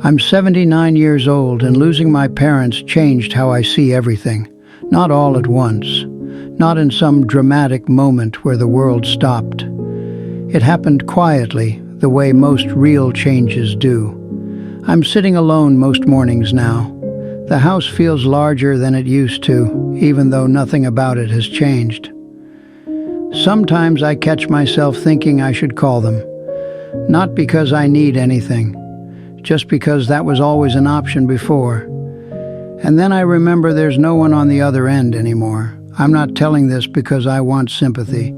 I'm 79 years old, and losing my parents changed how I see everything. Not all at once. Not in some dramatic moment where the world stopped. It happened quietly, the way most real changes do. I'm sitting alone most mornings now. The house feels larger than it used to, even though nothing about it has changed. Sometimes I catch myself thinking I should call them. Not because I need anything, just because that was always an option before. And then I remember there's no one on the other end anymore. I'm not telling this because I want sympathy.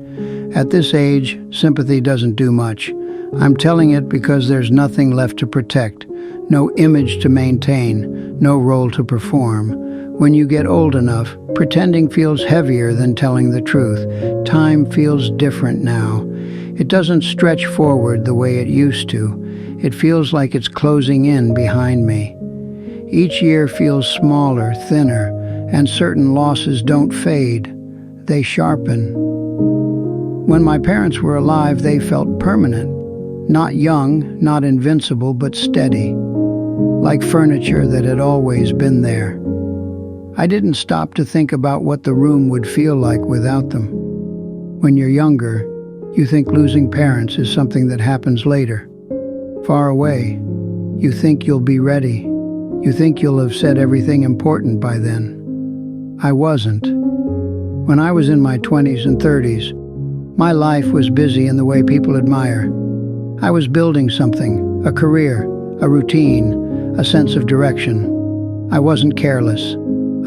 At this age, sympathy doesn't do much. I'm telling it because there's nothing left to protect, no image to maintain, no role to perform. When you get old enough, pretending feels heavier than telling the truth. Time feels different now. It doesn't stretch forward the way it used to. It feels like it's closing in behind me. Each year feels smaller, thinner, and certain losses don't fade. They sharpen. When my parents were alive, they felt permanent. Not young, not invincible, but steady. Like furniture that had always been there. I didn't stop to think about what the room would feel like without them. When you're younger, you think losing parents is something that happens later. Far away. You think you'll be ready. You think you'll have said everything important by then. I wasn't. When I was in my 20s and 30s, my life was busy in the way people admire. I was building something, a career, a routine, a sense of direction. I wasn't careless.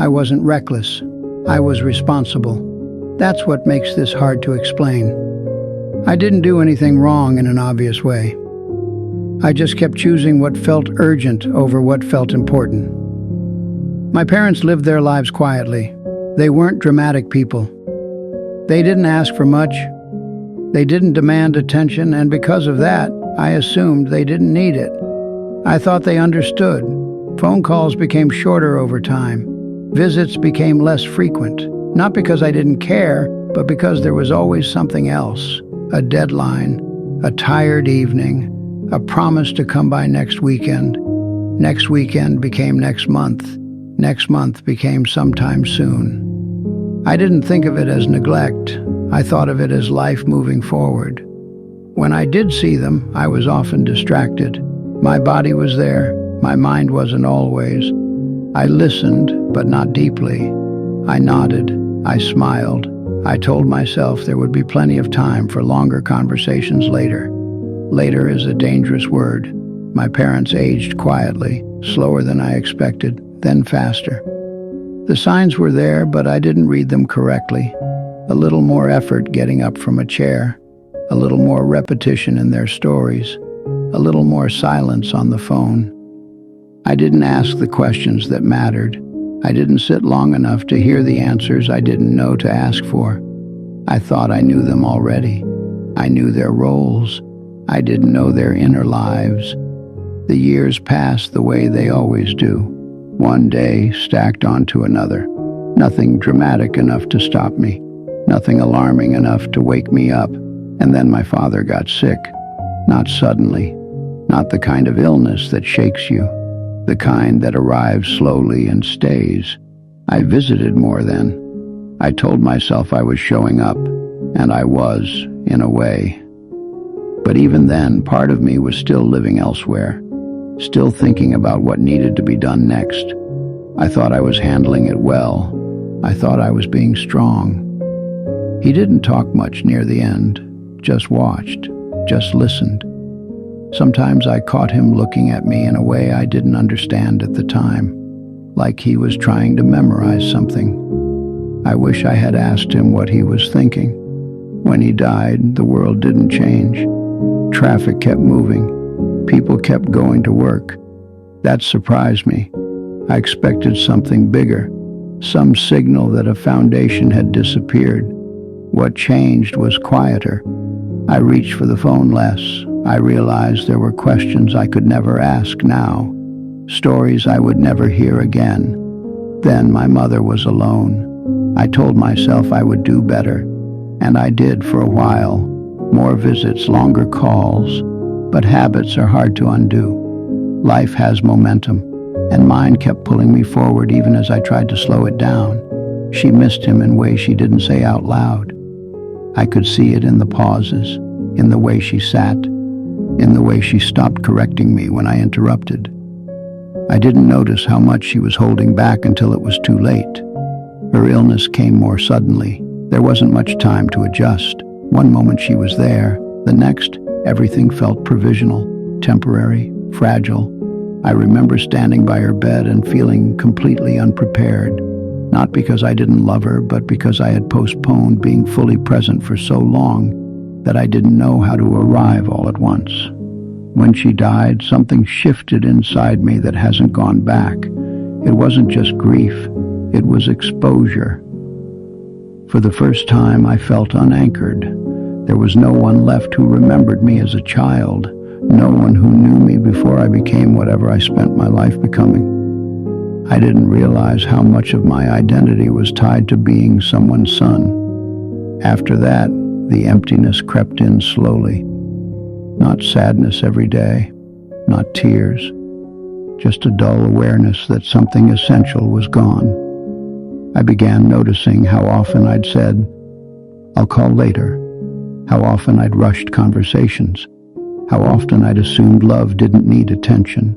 I wasn't reckless. I was responsible. That's what makes this hard to explain. I didn't do anything wrong in an obvious way. I just kept choosing what felt urgent over what felt important. My parents lived their lives quietly. They weren't dramatic people. They didn't ask for much. They didn't demand attention, and because of that, I assumed they didn't need it. I thought they understood. Phone calls became shorter over time. Visits became less frequent. Not because I didn't care, but because there was always something else. A deadline, a tired evening, a promise to come by next weekend. Next weekend became next month. Next month became sometime soon. I didn't think of it as neglect. I thought of it as life moving forward. When I did see them, I was often distracted. My body was there. My mind wasn't always. I listened, but not deeply. I nodded. I smiled. I told myself there would be plenty of time for longer conversations later. Later is a dangerous word. My parents aged quietly, slower than I expected, then faster. The signs were there, but I didn't read them correctly. A little more effort getting up from a chair, a little more repetition in their stories, a little more silence on the phone. I didn't ask the questions that mattered. I didn't sit long enough to hear the answers I didn't know to ask for. I thought I knew them already. I knew their roles. I didn't know their inner lives. The years passed the way they always do. One day stacked onto another. Nothing dramatic enough to stop me. Nothing alarming enough to wake me up. And then my father got sick. Not suddenly. Not the kind of illness that shakes you. The kind that arrives slowly and stays. I visited more then. I told myself I was showing up, and I was, in a way. But even then, part of me was still living elsewhere, still thinking about what needed to be done next. I thought I was handling it well. I thought I was being strong. He didn't talk much near the end, just watched, just listened. Sometimes I caught him looking at me in a way I didn't understand at the time, like he was trying to memorize something. I wish I had asked him what he was thinking. When he died, the world didn't change. Traffic kept moving. People kept going to work. That surprised me. I expected something bigger, some signal that a foundation had disappeared. What changed was quieter. I reached for the phone less. I realized there were questions I could never ask now, stories I would never hear again. Then my mother was alone. I told myself I would do better, and I did for a while. More visits, longer calls, but habits are hard to undo. Life has momentum, and mine kept pulling me forward even as I tried to slow it down. She missed him in ways she didn't say out loud. I could see it in the pauses, in the way she sat, in the way she stopped correcting me when I interrupted. I didn't notice how much she was holding back until it was too late. Her illness came more suddenly. There wasn't much time to adjust. One moment she was there, the next, everything felt provisional, temporary, fragile. I remember standing by her bed and feeling completely unprepared, not because I didn't love her, but because I had postponed being fully present for so long that I didn't know how to arrive all at once. When she died, something shifted inside me that hasn't gone back. It wasn't just grief, it was exposure. For the first time, I felt unanchored. There was no one left who remembered me as a child, no one who knew me before I became whatever I spent my life becoming. I didn't realize how much of my identity was tied to being someone's son. After that, the emptiness crept in slowly. Not sadness every day, not tears, just a dull awareness that something essential was gone. I began noticing how often I'd said, "I'll call later," how often I'd rushed conversations, how often I'd assumed love didn't need attention.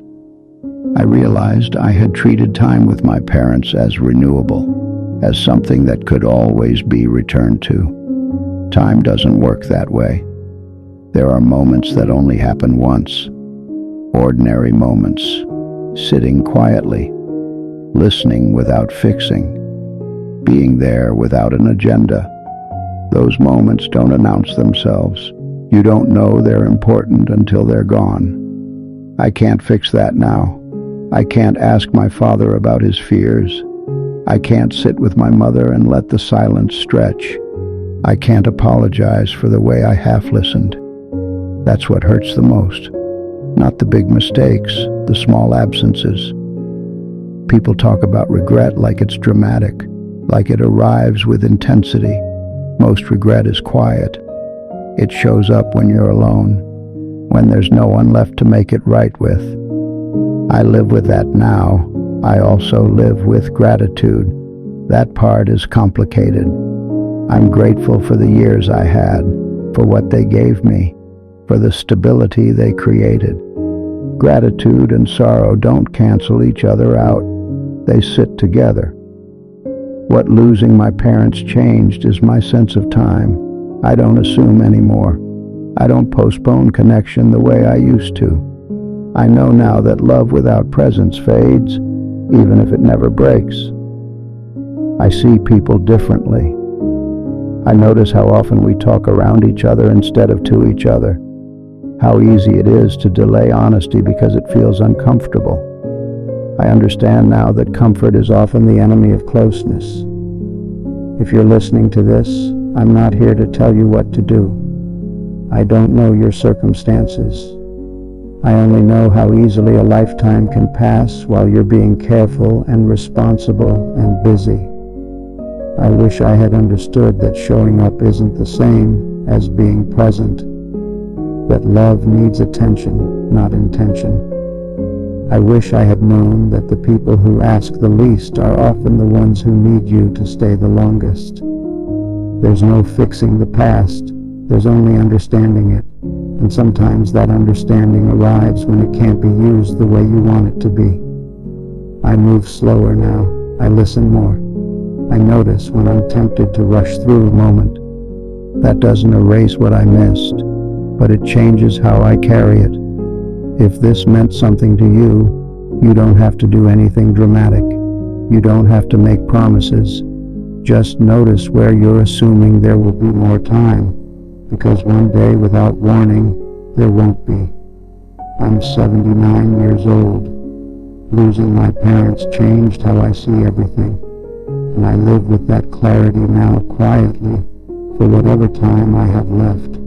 I realized I had treated time with my parents as renewable, as something that could always be returned to. Time doesn't work that way. There are moments that only happen once. Ordinary moments, sitting quietly, listening without fixing, being there without an agenda. Those moments don't announce themselves. You don't know they're important until they're gone. I can't fix that now. I can't ask my father about his fears. I can't sit with my mother and let the silence stretch. I can't apologize for the way I half-listened. That's what hurts the most. Not the big mistakes, the small absences. People talk about regret like it's dramatic, like it arrives with intensity. Most regret is quiet. It shows up when you're alone, when there's no one left to make it right with. I live with that now. I also live with gratitude. That part is complicated. I'm grateful for the years I had, for what they gave me, for the stability they created. Gratitude and sorrow don't cancel each other out. They sit together. What losing my parents changed is my sense of time. I don't assume anymore. I don't postpone connection the way I used to. I know now that love without presence fades, even if it never breaks. I see people differently. I notice how often we talk around each other instead of to each other. How easy it is to delay honesty because it feels uncomfortable. I understand now that comfort is often the enemy of closeness. If you're listening to this, I'm not here to tell you what to do. I don't know your circumstances. I only know how easily a lifetime can pass while you're being careful and responsible and busy. I wish I had understood that showing up isn't the same as being present, that love needs attention, not intention. I wish I had known that the people who ask the least are often the ones who need you to stay the longest. There's no fixing the past, there's only understanding it. And sometimes that understanding arrives when it can't be used the way you want it to be. I move slower now. I listen more. I notice when I'm tempted to rush through a moment. That doesn't erase what I missed, but it changes how I carry it. If this meant something to you, you don't have to do anything dramatic. You don't have to make promises. Just notice where you're assuming there will be more time. Because one day without warning, there won't be. I'm 79 years old. Losing my parents changed how I see everything. And I live with that clarity now quietly for whatever time I have left.